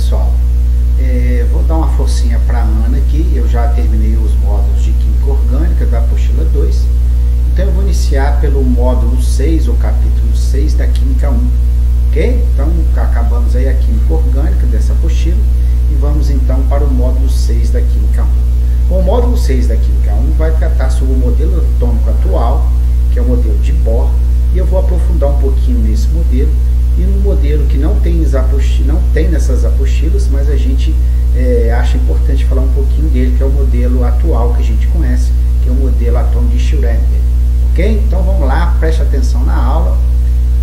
pessoal, vou dar uma forcinha para a Ana aqui. Eu já terminei os módulos de Química Orgânica da apostila 2. Então eu vou iniciar pelo módulo 6, ou capítulo 6 da Química 1. Ok? Então acabamos aí a Química Orgânica dessa apostila e vamos então para o módulo 6 da Química 1. Bom, o módulo 6 da Química 1 vai tratar sobre o modelo atômico atual, que é o modelo de Bohr, e eu vou aprofundar um pouquinho nesse modelo e no modelo que não tem nessas apostilas, mas a gente acha importante falar um pouquinho dele, que é o modelo atual que a gente conhece, que é o modelo atômico de Schrödinger. Ok? Então vamos lá, preste atenção na aula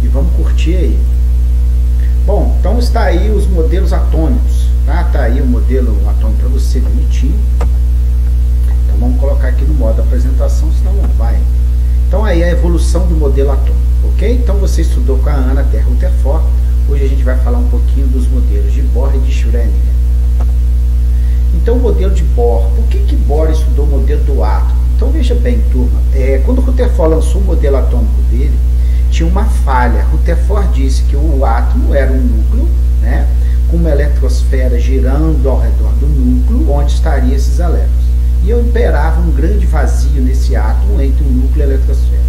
e vamos curtir aí. Bom, então está aí os modelos atômicos, tá? Está aí o modelo atômico para você bonitinho. Então vamos colocar aqui no modo apresentação, senão não vai. Então aí a evolução do modelo atômico, ok? Então você estudou com a Ana até Rutherford. Hoje a gente vai falar um pouquinho dos modelos de Bohr e de Schrödinger. Então o modelo de Bohr, por que Bohr estudou o modelo do átomo? Então veja bem, turma, quando Rutherford lançou o modelo atômico dele, tinha uma falha. Rutherford disse que o átomo era um núcleo, né, com uma eletrosfera girando ao redor do núcleo, onde estariam esses elétrons. E imperava um grande vazio nesse átomo entre o núcleo e a eletrosfera.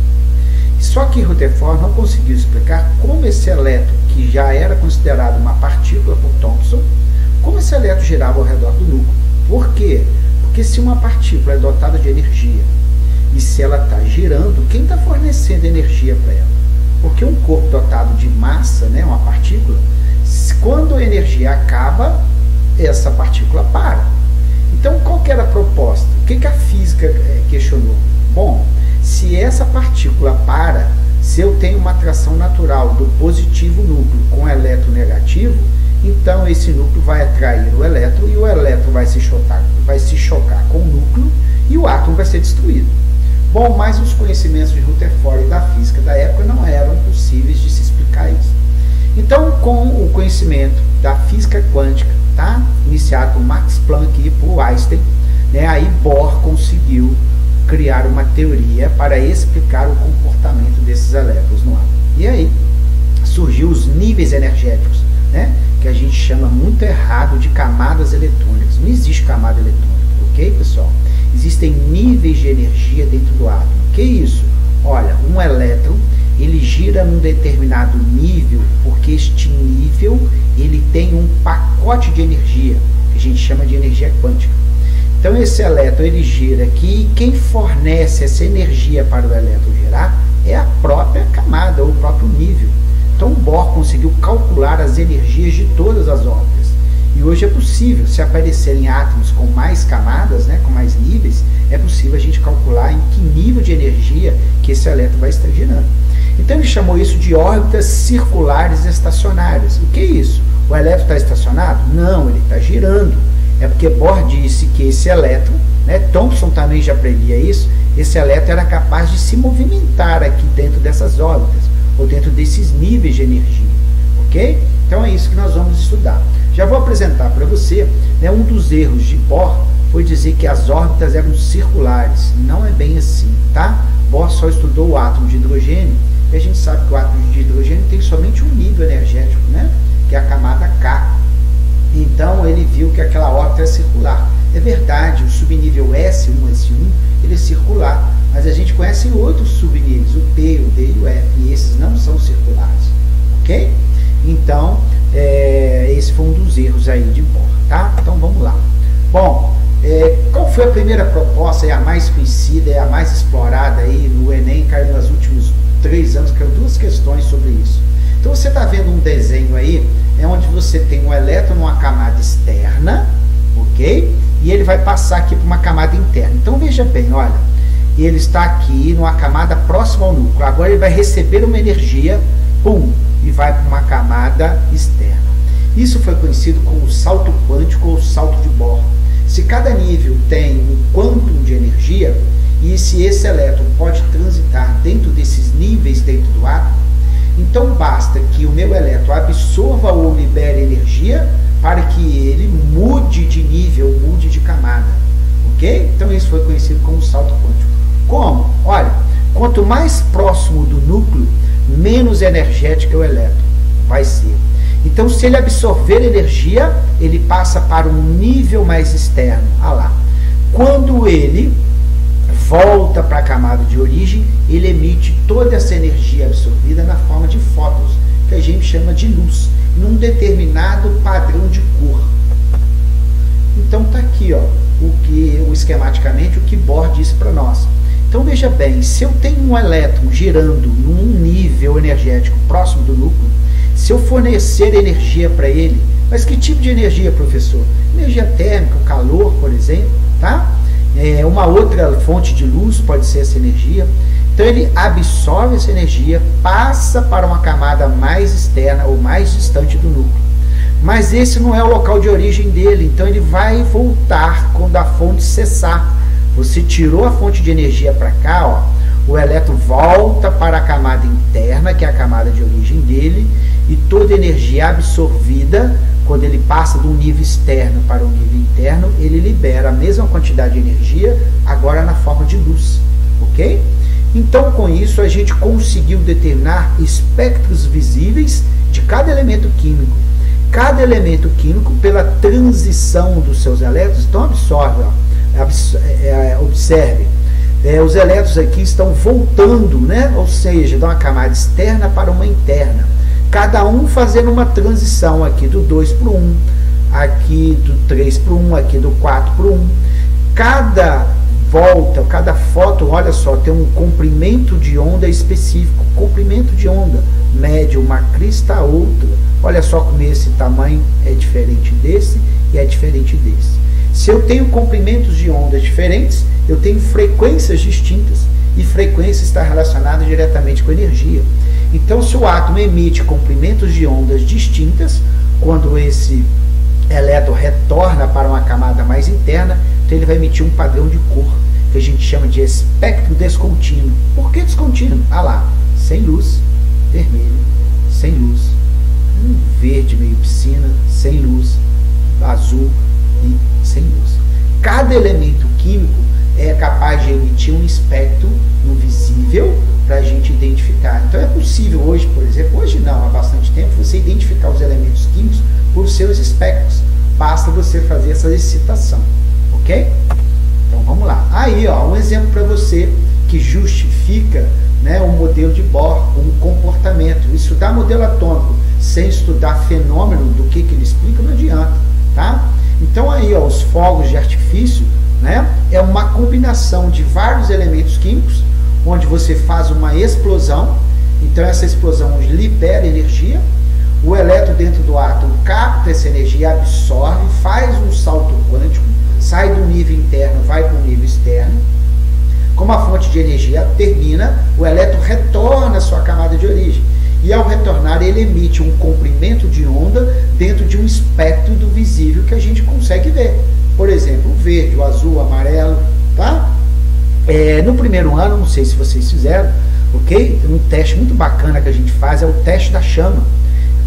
Só que Rutherford não conseguiu explicar como esse elétron, que já era considerado uma partícula por Thomson, como esse elétron girava ao redor do núcleo. Por quê? Porque se uma partícula é dotada de energia, e se ela está girando, quem está fornecendo energia para ela? Porque um corpo dotado de massa, né, uma partícula, quando a energia acaba, essa partícula para. Então, qual que era a proposta? O que a física questionou? Bom, se essa partícula para, se eu tenho uma atração natural do positivo núcleo com elétron negativo, então esse núcleo vai atrair o elétron e o elétron vai se chocar com o núcleo e o átomo vai ser destruído. Bom, mas os conhecimentos de Rutherford e da física da época não eram possíveis de se explicar isso. Então, com o conhecimento da física quântica, tá, iniciado por Max Planck e por Einstein, né, aí Bohr conseguiu criar uma teoria para explicar o comportamento desses elétrons no átomo. E aí surgiu os níveis energéticos, né, que a gente chama muito errado de camadas eletrônicas. Não existe camada eletrônica, ok, pessoal? Existem níveis de energia dentro do átomo. O que é isso? Olha, um elétron, ele gira num determinado nível, porque este nível ele tem um pacote de energia, que a gente chama de energia quântica. Então esse elétron ele gira aqui, e quem fornece essa energia para o elétron girar é a própria camada, ou o próprio nível. Então Bohr conseguiu calcular as energias de todas as órbitas. E hoje é possível, se aparecerem átomos com mais camadas, né, com mais níveis, é possível a gente calcular em que nível de energia que esse elétron vai estar girando. Então ele chamou isso de órbitas circulares estacionárias. O que é isso? O elétron está estacionado? Não, ele está girando. É porque Bohr disse que esse elétron, né, Thomson também já previa isso, esse elétron era capaz de se movimentar aqui dentro dessas órbitas, ou dentro desses níveis de energia. Ok? Então é isso que nós vamos estudar. Já vou apresentar para você, né, um dos erros de Bohr foi dizer que as órbitas eram circulares. Não é bem assim, tá? Bohr só estudou o átomo de hidrogênio, e a gente sabe que o átomo de hidrogênio tem somente um nível energético, né, que é a camada K. Então ele viu que aquela órbita é circular. É verdade, o subnível S1, S1, ele é circular, mas a gente conhece outros subníveis, o P, o D e o F, e esses não são circulares, ok? Então, esse foi um dos erros aí de Bohr, tá? Então vamos lá. Bom, qual foi a primeira proposta, a mais conhecida, a mais explorada aí no Enem, caiu nos últimos 3 anos, caiu 2 questões sobre isso. Então você está vendo um desenho aí, onde você tem um elétron numa camada externa, ok? E ele vai passar aqui para uma camada interna. Então veja bem, olha, ele está aqui numa camada próxima ao núcleo. Agora ele vai receber uma energia, pum, e vai para uma camada externa. Isso foi conhecido como salto quântico ou salto de Bohr. Se cada nível tem um quantum de energia, e se esse elétron pode transitar dentro desses níveis dentro do átomo, então basta que o meu elétron absorva ou libere energia para que ele mude de nível, mude de camada. Ok? Então isso foi conhecido como salto quântico. Como? Olha, quanto mais próximo do núcleo, menos energético o elétron vai ser. Então, se ele absorver energia, ele passa para um nível mais externo. Ah lá. Quando ele volta para a camada de origem, ele emite toda essa energia absorvida na forma de fótons, que a gente chama de luz, num determinado padrão de cor. Então tá aqui, ó, esquematicamente o que Bohr disse para nós. Então veja bem, se eu tenho um elétron girando num nível energético próximo do núcleo, se eu fornecer energia para ele, mas que tipo de energia, professor? Energia térmica, o calor, por exemplo, tá? Uma outra fonte de luz pode ser essa energia. Então ele absorve essa energia, passa para uma camada mais externa ou mais distante do núcleo. Mas esse não é o local de origem dele, então ele vai voltar quando a fonte cessar. Você tirou a fonte de energia para cá, ó, o elétron volta para a camada interna, que é a camada de origem dele, e toda energia absorvida, quando ele passa de um nível externo para um nível interno, ele libera a mesma quantidade de energia, agora na forma de luz, ok? Então, com isso, a gente conseguiu determinar espectros visíveis de cada elemento químico. Cada elemento químico, pela transição dos seus elétrons, então absorve, observe, os elétrons aqui estão voltando, né? Ou seja, de uma camada externa para uma interna. Cada um fazendo uma transição aqui do 2 para o 1, aqui do 3 para o 1, aqui do 4 para o 1. Cada volta, cada fóton, olha só, tem um comprimento de onda específico. Comprimento de onda médio, uma crista a outra. Olha só como esse tamanho é diferente desse e é diferente desse. Se eu tenho comprimentos de ondas diferentes, eu tenho frequências distintas. E frequência está relacionada diretamente com energia. Então, se o átomo emite comprimentos de ondas distintas, quando esse elétron retorna para uma camada mais interna, então ele vai emitir um padrão de cor, que a gente chama de espectro descontínuo. Por que descontínuo? Ah lá, sem luz, vermelho, sem luz, verde meio piscina, sem luz, azul e sem luz. Cada elemento químico é capaz de emitir um espectro no visível para a gente identificar. Então é possível hoje, por exemplo, hoje não, há bastante tempo, você identificar os elementos químicos por seus espectros. Basta você fazer essa excitação, ok? Então vamos lá. Aí, ó, um exemplo para você que justifica, né, um modelo de Bohr, um comportamento. Estudar modelo atômico sem estudar fenômeno do que ele explica não adianta, tá? Então aí, ó, os fogos de artifício, né, é uma combinação de vários elementos químicos, onde você faz uma explosão. Então essa explosão libera energia, o elétron dentro do átomo capta essa energia, absorve, faz um salto quântico, sai do nível interno, vai para o nível externo. Como a fonte de energia termina, o elétron retorna à sua camada de origem. E ao retornar, ele emite um comprimento de onda dentro de um espectro do visível que a gente consegue ver. Por exemplo, o verde, o azul, o amarelo, tá? No primeiro ano, não sei se vocês fizeram, ok? Um teste muito bacana que a gente faz é o teste da chama.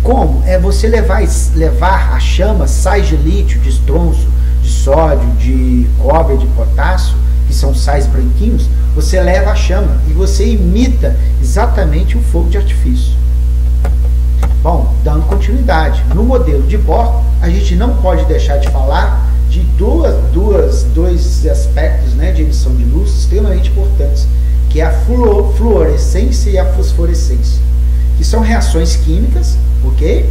Como? É você levar a chama, sais de lítio, de estronço, de sódio, de cobre, de potássio, que são sais branquinhos, você leva a chama e você imita exatamente o fogo de artifício. Bom, dando continuidade, no modelo de Bohr, a gente não pode deixar de falar de dois aspectos, né, de emissão de luz extremamente importantes, que é a fluorescência e a fosforescência, que são reações químicas, ok?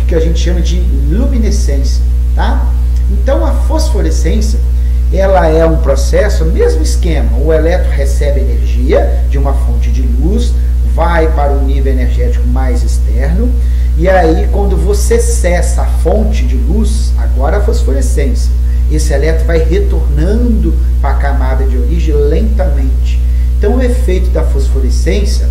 Que a gente chama de luminescência, tá? Então a fosforescência, ela é um processo, mesmo esquema, o elétron recebe energia de uma fonte de luz, vai para um nível energético mais externo, e aí quando você cessa a fonte de luz, agora a fosforescência, esse elétron vai retornando para a camada de origem lentamente. Então o efeito da fosforescência,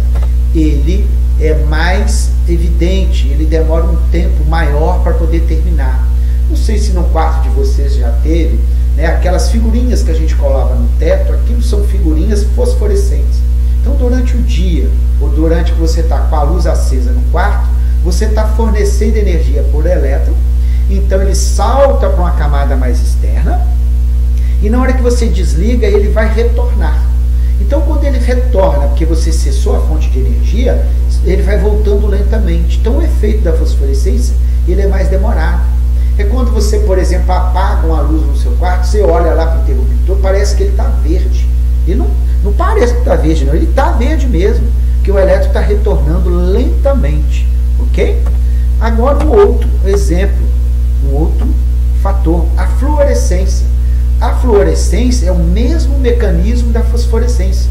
ele é mais evidente, ele demora um tempo maior para poder terminar. Não sei se no quarto de vocês já teve, né, aquelas figurinhas que a gente colava no teto, aquilo são figurinhas fosforescentes. Então durante o dia, ou durante que você está com a luz acesa no quarto, você está fornecendo energia por elétron, então ele salta para uma camada mais externa, e na hora que você desliga, ele vai retornar. Então quando ele retorna, porque você cessou a fonte de energia, ele vai voltando lentamente. Então o efeito da fosforescência ele é mais demorado. É quando você, por exemplo, apaga uma luz no seu quarto, você olha lá para o interruptor, parece que ele está verde. Ele não parece que está verde, não, ele está verde mesmo, que o elétron está retornando lentamente, ok? Agora um outro exemplo, um outro fator, a fluorescência. A fluorescência é o mesmo mecanismo da fosforescência.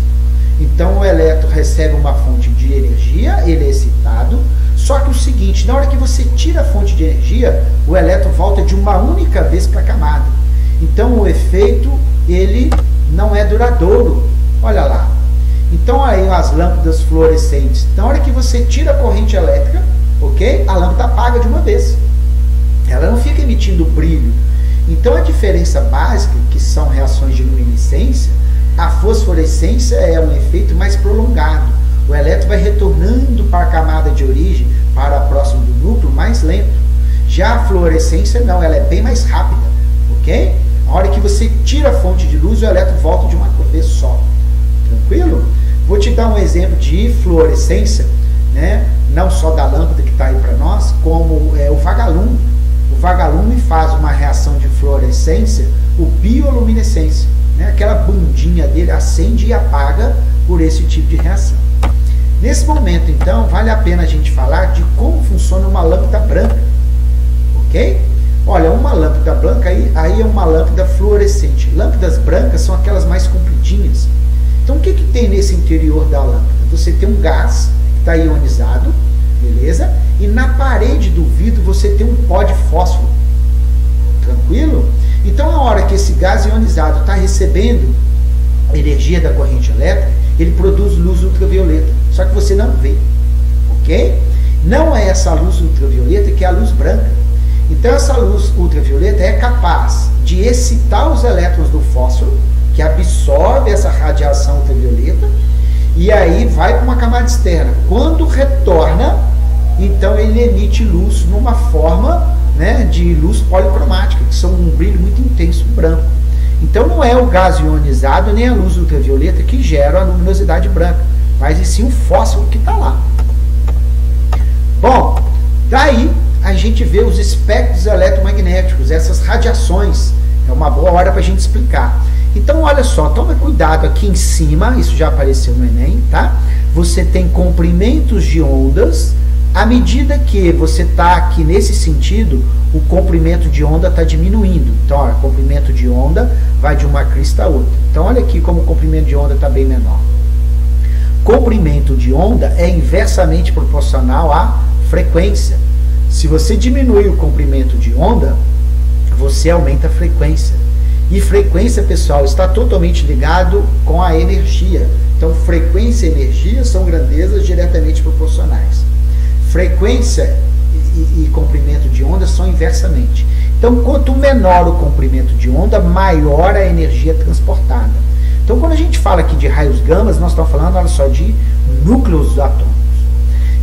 Então o elétron recebe uma fonte de energia, ele é excitado, só que o seguinte, na hora que você tira a fonte de energia, o elétron volta de uma única vez para a camada. Então o efeito, ele não é duradouro. Olha lá. Então aí as lâmpadas fluorescentes, na hora que você tira a corrente elétrica, ok? A lâmpada apaga de uma vez. Ela não fica emitindo brilho. Então a diferença básica, que são reações de luminescência, a fosforescência é um efeito mais prolongado. O elétron vai retornando para a camada de origem, para próximo do núcleo, mais lento. Já a fluorescência não, ela é bem mais rápida, ok? A hora que você tira a fonte de luz, o elétron volta de uma vez só. Tranquilo? Vou te dar um exemplo de fluorescência, né? Não só da lâmpada que está aí para nós, como o vagalume. O vagalume faz uma reação de fluorescência, o bioluminescência. Né? Aquela bundinha dele acende e apaga por esse tipo de reação. Nesse momento, então, vale a pena a gente falar de como funciona uma lâmpada branca. Ok? Olha, uma lâmpada branca aí é uma lâmpada fluorescente. Lâmpadas brancas são aquelas mais compridinhas. Então, o que tem nesse interior da lâmpada? Você tem um gás que está ionizado, beleza? E na parede do vidro você tem um pó de fósforo. Tranquilo? Então, a hora que esse gás ionizado está recebendo energia da corrente elétrica, ele produz luz ultravioleta. Só que você não vê. Ok? Não é essa luz ultravioleta que é a luz branca. Então, essa luz ultravioleta é capaz de excitar os elétrons do fósforo, que absorve essa radiação ultravioleta, e aí vai para uma camada externa. Quando retorna, então ele emite luz numa forma, né, de luz policromática, que são um brilho muito intenso, branco. Então não é o gás ionizado nem a luz ultravioleta que gera a luminosidade branca, mas e sim o fósforo que está lá. Bom, daí a gente vê os espectros eletromagnéticos, essas radiações. É uma boa hora para a gente explicar. Então, olha só, toma cuidado aqui em cima, isso já apareceu no Enem, tá? Você tem comprimentos de ondas. À medida que você está aqui nesse sentido, o comprimento de onda está diminuindo. Então, olha, o comprimento de onda vai de uma crista a outra. Então, olha aqui como o comprimento de onda está bem menor. Comprimento de onda é inversamente proporcional à frequência. Se você diminui o comprimento de onda, você aumenta a frequência. E frequência, pessoal, está totalmente ligado com a energia. Então, frequência e energia são grandezas diretamente proporcionais. Frequência e comprimento de onda são inversamente. Então, quanto menor o comprimento de onda, maior a energia transportada. Então, quando a gente fala aqui de raios gamas, nós estamos falando, olha só, de núcleos atômicos.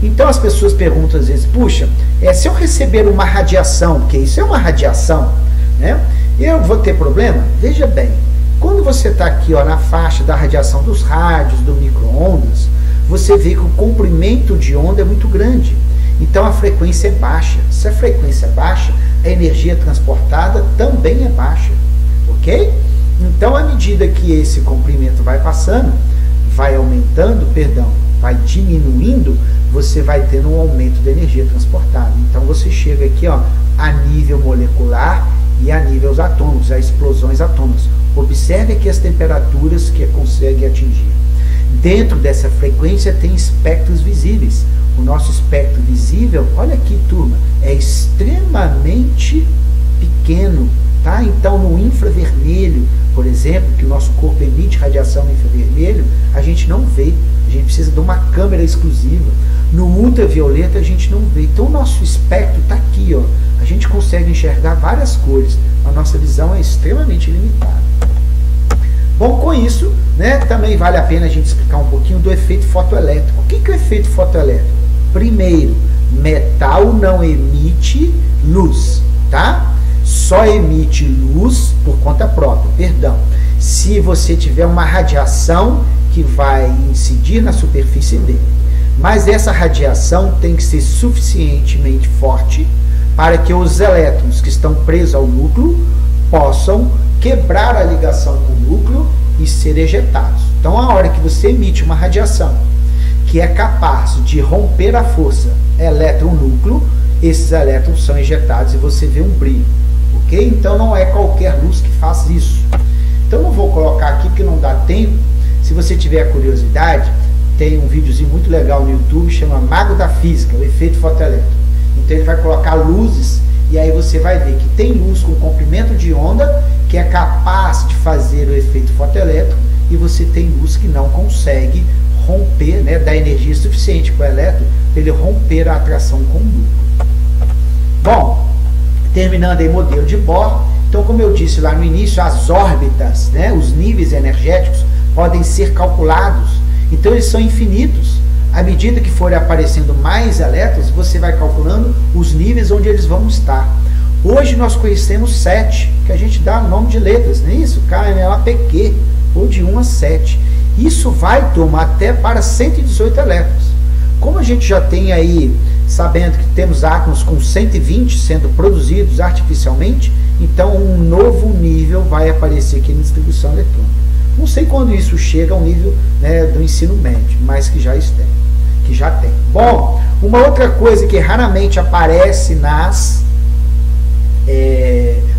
Então, as pessoas perguntam às vezes, puxa, se eu receber uma radiação, porque isso é uma radiação, né? Eu vou ter problema? Veja bem, quando você está aqui, ó, na faixa da radiação dos rádios, do micro-ondas, você vê que o comprimento de onda é muito grande. Então a frequência é baixa. Se a frequência é baixa, a energia transportada também é baixa. Ok? Então, à medida que esse comprimento vai passando, vai aumentando, vai diminuindo, você vai tendo um aumento da energia transportada. Então você chega aqui, ó, a nível molecular e a níveis atômicos, a explosões atômicas. Observe aqui as temperaturas que consegue atingir. Dentro dessa frequência tem espectros visíveis. O nosso espectro visível, olha aqui, turma, é extremamente pequeno, tá? Então, no infravermelho, por exemplo, que o nosso corpo emite radiação no infravermelho, a gente não vê. A gente precisa de uma câmera exclusiva. No ultravioleta, a gente não vê. Então, o nosso espectro está aqui, ó. A gente consegue enxergar várias cores. A nossa visão é extremamente limitada. Bom, com isso, né, também vale a pena a gente explicar um pouquinho do efeito fotoelétrico. O que é o efeito fotoelétrico? Primeiro, metal não emite luz, tá? Só emite luz por conta própria, perdão. Se você tiver uma radiação que vai incidir na superfície dele. Mas essa radiação tem que ser suficientemente forte para que os elétrons que estão presos ao núcleo possam quebrar a ligação com o núcleo e ser ejetados. Então, a hora que você emite uma radiação que é capaz de romper a força elétron-núcleo, esses elétrons são ejetados e você vê um brilho, ok? Então, não é qualquer luz que faz isso. Então, não vou colocar aqui porque não dá tempo. Se você tiver curiosidade, tem um videozinho muito legal no YouTube, chama Mago da Física, o efeito fotoelétrico. Então, ele vai colocar luzes e aí você vai ver que tem luz com comprimento de onda que é capaz de fazer o efeito fotoelétrico, e você tem luz que não consegue romper, né, dar energia suficiente para o elétron para ele romper a atração com o núcleo. Bom, terminando aí o modelo de Bohr. Então, como eu disse lá no início, as órbitas, né, os níveis energéticos podem ser calculados. Então, eles são infinitos. À medida que forem aparecendo mais elétrons, você vai calculando os níveis onde eles vão estar. Hoje nós conhecemos 7, que a gente dá o nome de letras, não é isso? KMLAPQ, ou de 1 a 7. Isso vai tomar até para 118 elétrons. Como a gente já tem aí, sabendo que temos átomos com 120 sendo produzidos artificialmente, então um novo nível vai aparecer aqui na distribuição eletrônica. Não sei quando isso chega ao nível, né, do ensino médio, mas que já tem. Bom, uma outra coisa que raramente aparece nas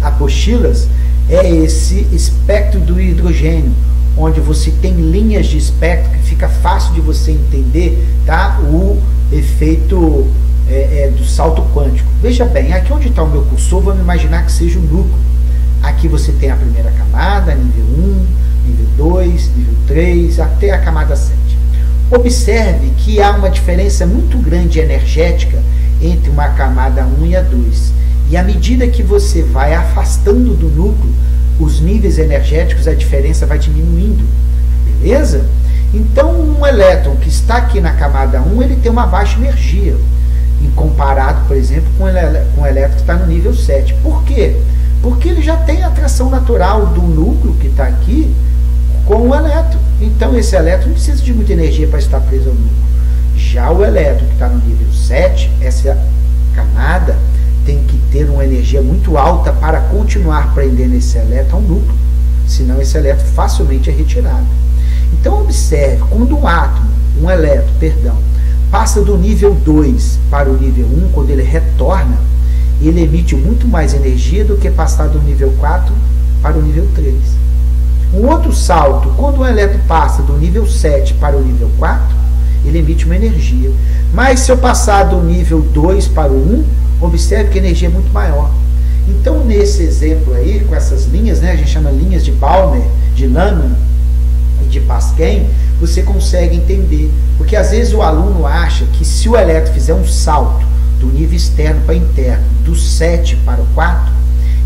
apostilas é esse espectro do hidrogênio, onde você tem linhas de espectro que fica fácil de você entender, tá? O efeito do salto quântico. Veja bem, aqui onde está o meu cursor, vamos imaginar que seja o núcleo. Aqui você tem a primeira camada, nível 1, nível 2, nível 3, até a camada 7. Observe que há uma diferença muito grande energética entre uma camada 1 e a 2. E à medida que você vai afastando do núcleo, os níveis energéticos, a diferença vai diminuindo. Beleza? Então, um elétron que está aqui na camada 1, ele tem uma baixa energia, em comparado, por exemplo, com o elétron que está no nível 7. Por quê? Porque ele já tem a atração natural do núcleo que está aqui com o elétron. Então, esse elétron não precisa de muita energia para estar preso ao núcleo. Já o elétron que está no nível 7, essa camada tem que ter uma energia muito alta para continuar prendendo esse elétron ao núcleo, senão esse elétron facilmente é retirado. Então, observe, quando um elétron, passa do nível 2 para o nível 1, quando ele retorna, ele emite muito mais energia do que passar do nível 4 para o nível 3. Um outro salto, quando um elétron passa do nível 7 para o nível 4, ele emite uma energia. Mas se eu passar do nível 2 para o 1, observe que a energia é muito maior. Então, nesse exemplo aí, com essas linhas, né, a gente chama linhas de Balmer, de Lama e de Pasquen, você consegue entender. Porque às vezes o aluno acha que se o elétron fizer um salto do nível externo para interno, do 7 para o 4,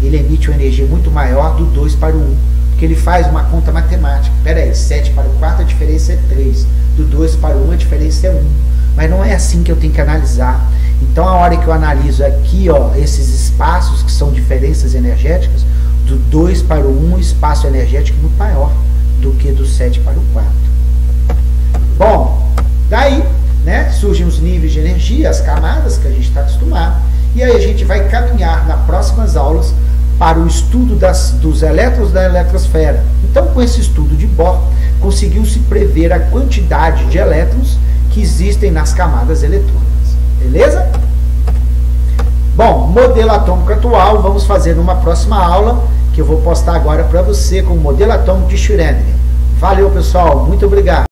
ele emite uma energia muito maior do 2 para o 1. Porque ele faz uma conta matemática. Espera aí, 7 para o 4 a diferença é 3. Do 2 para o 1 a diferença é 1. Mas não é assim que eu tenho que analisar. Então, a hora que eu analiso aqui, ó, esses espaços que são diferenças energéticas, do 2 para o 1, o espaço energético é muito maior do que do 7 para o 4. Bom, daí, né, surgem os níveis de energia, as camadas que a gente está acostumado, e aí a gente vai caminhar nas próximas aulas para o estudo dos elétrons da eletrosfera. Então, com esse estudo de Bohr, conseguiu-se prever a quantidade de elétrons que existem nas camadas eletrônicas. Beleza? Bom, modelo atômico atual, vamos fazer numa próxima aula, que eu vou postar agora para você com o modelo atômico de Schrödinger. Valeu, pessoal. Muito obrigado.